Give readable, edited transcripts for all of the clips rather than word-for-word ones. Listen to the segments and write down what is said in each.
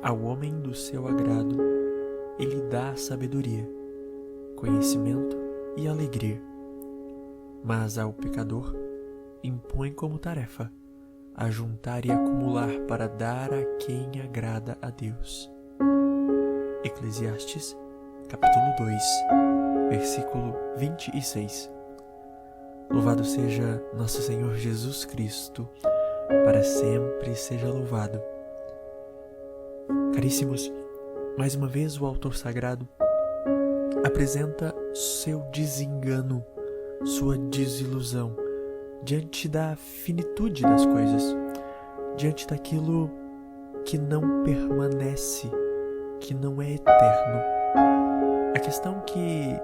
Ao homem do seu agrado, ele dá sabedoria, conhecimento e alegria. Mas ao pecador, impõe como tarefa ajuntar e acumular para dar a quem agrada a Deus. Eclesiastes, capítulo 2, versículo 26. Louvado seja nosso Senhor Jesus Cristo, para sempre seja louvado. Caríssimos, mais uma vez o autor sagrado apresenta seu desengano, sua desilusão, diante da finitude das coisas, diante daquilo que não permanece, que não é eterno. A questão que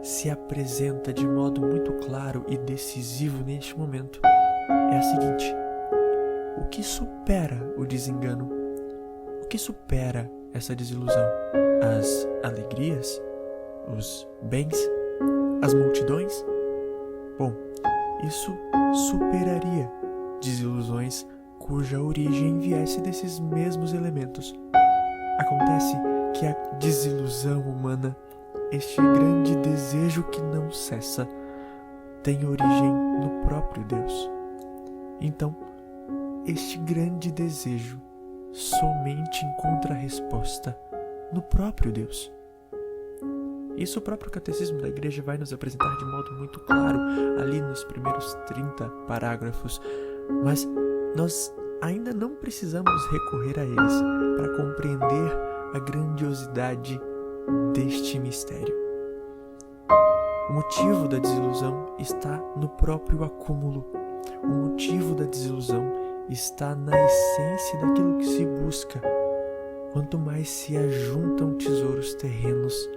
se apresenta de modo muito claro e decisivo neste momento é a seguinte: o que supera o desengano? O que supera essa desilusão? As alegrias? Os bens? As multidões? Bom, isso superaria desilusões cuja origem viesse desses mesmos elementos. Acontece que a desilusão humana, este grande desejo que não cessa, tem origem no próprio Deus. Então, este grande desejo somente encontra resposta no próprio Deus. Isso o próprio Catecismo da Igreja vai nos apresentar de modo muito claro ali nos primeiros 30 parágrafos, mas nós ainda não precisamos recorrer a eles para compreender a grandiosidade deste mistério. O motivo da desilusão está no próprio acúmulo. O motivo da desilusão está na essência daquilo que se busca. Quanto mais se ajuntam tesouros terrenos,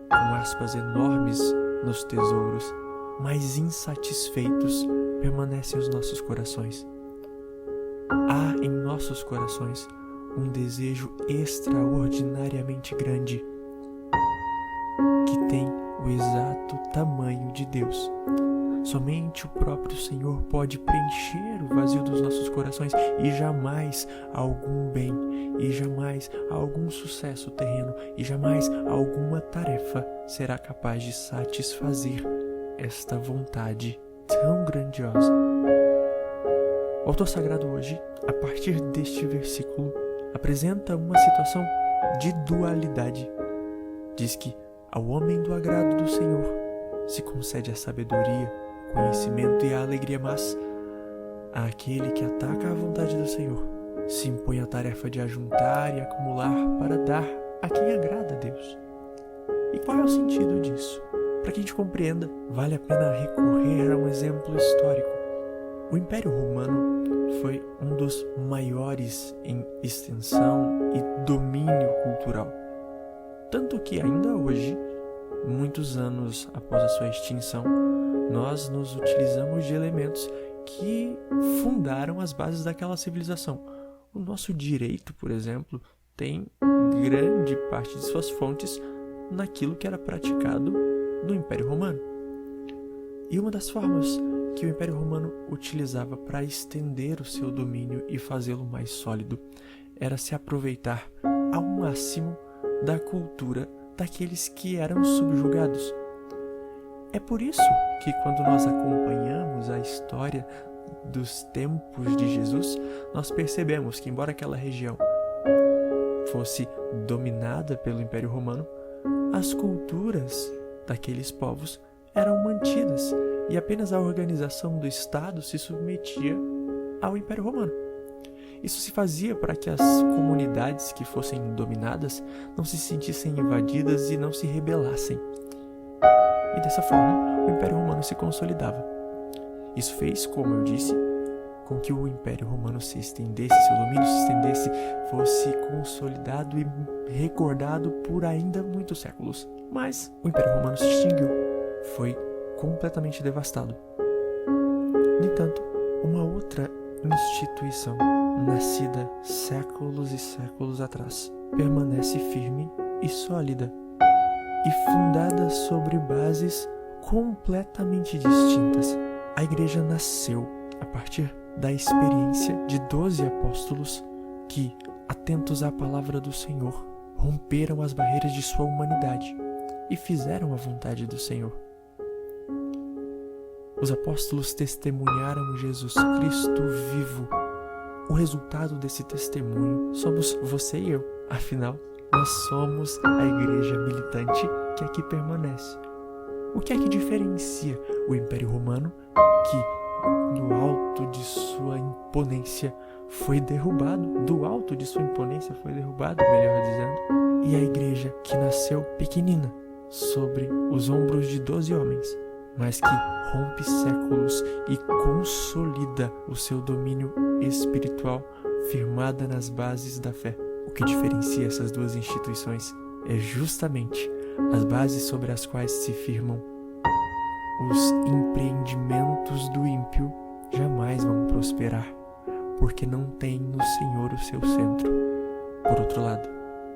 com aspas enormes nos tesouros, mais insatisfeitos permanecem os nossos corações. Há em nossos corações um desejo extraordinariamente grande, que tem o exato tamanho de Deus. Somente o próprio Senhor pode preencher o vazio dos nossos corações, e jamais algum bem, e jamais algum sucesso terreno, e jamais alguma tarefa será capaz de satisfazer esta vontade tão grandiosa. O autor sagrado hoje, a partir deste versículo, apresenta uma situação de dualidade. Diz que ao homem do agrado do Senhor se concede a sabedoria, o conhecimento e a alegria, mas àquele que ataca a vontade do Senhor se impõe a tarefa de ajuntar e acumular para dar a quem agrada a Deus. E qual é o sentido disso? Para que a gente compreenda, vale a pena recorrer a um exemplo histórico. O Império Romano foi um dos maiores em extensão e domínio cultural. Tanto que ainda hoje, muitos anos após a sua extinção, nós nos utilizamos de elementos que fundaram as bases daquela civilização. O nosso direito, por exemplo, tem grande parte de suas fontes naquilo que era praticado no Império Romano. E uma das formas que o Império Romano utilizava para estender o seu domínio e fazê-lo mais sólido era se aproveitar ao máximo da cultura daqueles que eram subjugados. É por isso que quando nós acompanhamos a história dos tempos de Jesus, nós percebemos que, embora aquela região fosse dominada pelo Império Romano, as culturas daqueles povos eram mantidas e apenas a organização do Estado se submetia ao Império Romano. Isso se fazia para que as comunidades que fossem dominadas não se sentissem invadidas e não se rebelassem. E dessa forma, o Império Romano se consolidava. Isso fez, como eu disse, com que o Império Romano se estendesse, seu domínio se estendesse, fosse consolidado e recordado por ainda muitos séculos. Mas o Império Romano se extinguiu, foi completamente devastado. No entanto, uma outra instituição, nascida séculos e séculos atrás, permanece firme e sólida, e fundada sobre bases completamente distintas. A Igreja nasceu a partir da experiência de 12 apóstolos que, atentos à palavra do Senhor, romperam as barreiras de sua humanidade e fizeram a vontade do Senhor. Os apóstolos testemunharam Jesus Cristo vivo. O resultado desse testemunho somos você e eu. Afinal, nós somos a igreja militante que aqui permanece. O que é que diferencia o Império Romano, que no alto de sua imponência foi derrubado, melhor dizendo, e a igreja que nasceu pequenina, sobre os ombros de 12 homens, mas que rompe séculos e consolida o seu domínio espiritual firmada nas bases da fé. O que diferencia essas duas instituições é justamente as bases sobre as quais se firmam. Os empreendimentos do ímpio jamais vão prosperar, porque não tem no Senhor o seu centro. Por outro lado,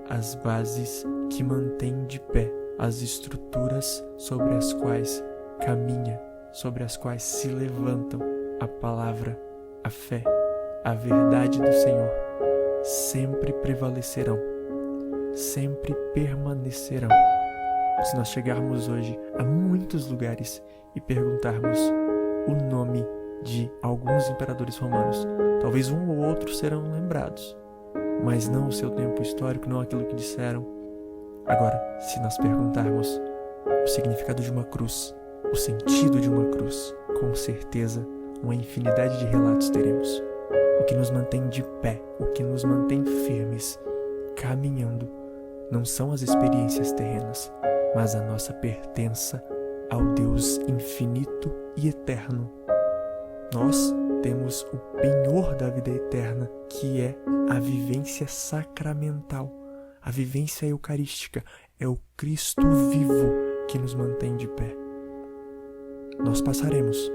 as bases que mantêm de pé as estruturas sobre as quais caminha, sobre as quais se levantam a palavra, a fé, a verdade do Senhor, sempre prevalecerão, sempre permanecerão. Se nós chegarmos hoje a muitos lugares e perguntarmos o nome de alguns imperadores romanos, talvez um ou outro serão lembrados, mas não o seu tempo histórico, não aquilo que disseram. Agora, se nós perguntarmos o significado de uma cruz, o sentido de uma cruz, com certeza uma infinidade de relatos teremos. O que nos mantém de pé, o que nos mantém firmes, caminhando, não são as experiências terrenas, mas a nossa pertença ao Deus infinito e eterno. Nós temos o penhor da vida eterna, que é a vivência sacramental, a vivência eucarística. É o Cristo vivo que nos mantém de pé. Nós passaremos.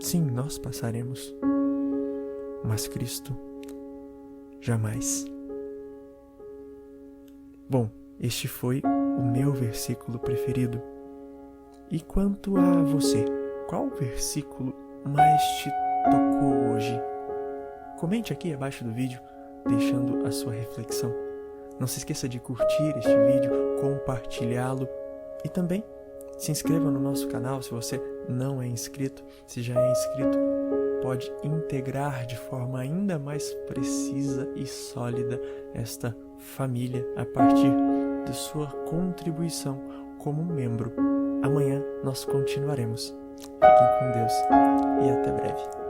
Sim, nós passaremos. Mas Cristo, jamais. Bom, este foi o meu versículo preferido. E quanto a você, qual versículo mais te tocou hoje? Comente aqui abaixo do vídeo, deixando a sua reflexão. Não se esqueça de curtir este vídeo, compartilhá-lo e também se inscreva no nosso canal se você não é inscrito. Se já é inscrito, pode integrar de forma ainda mais precisa e sólida esta família a partir de sua contribuição como membro. Amanhã nós continuaremos. Fiquem com Deus e até breve.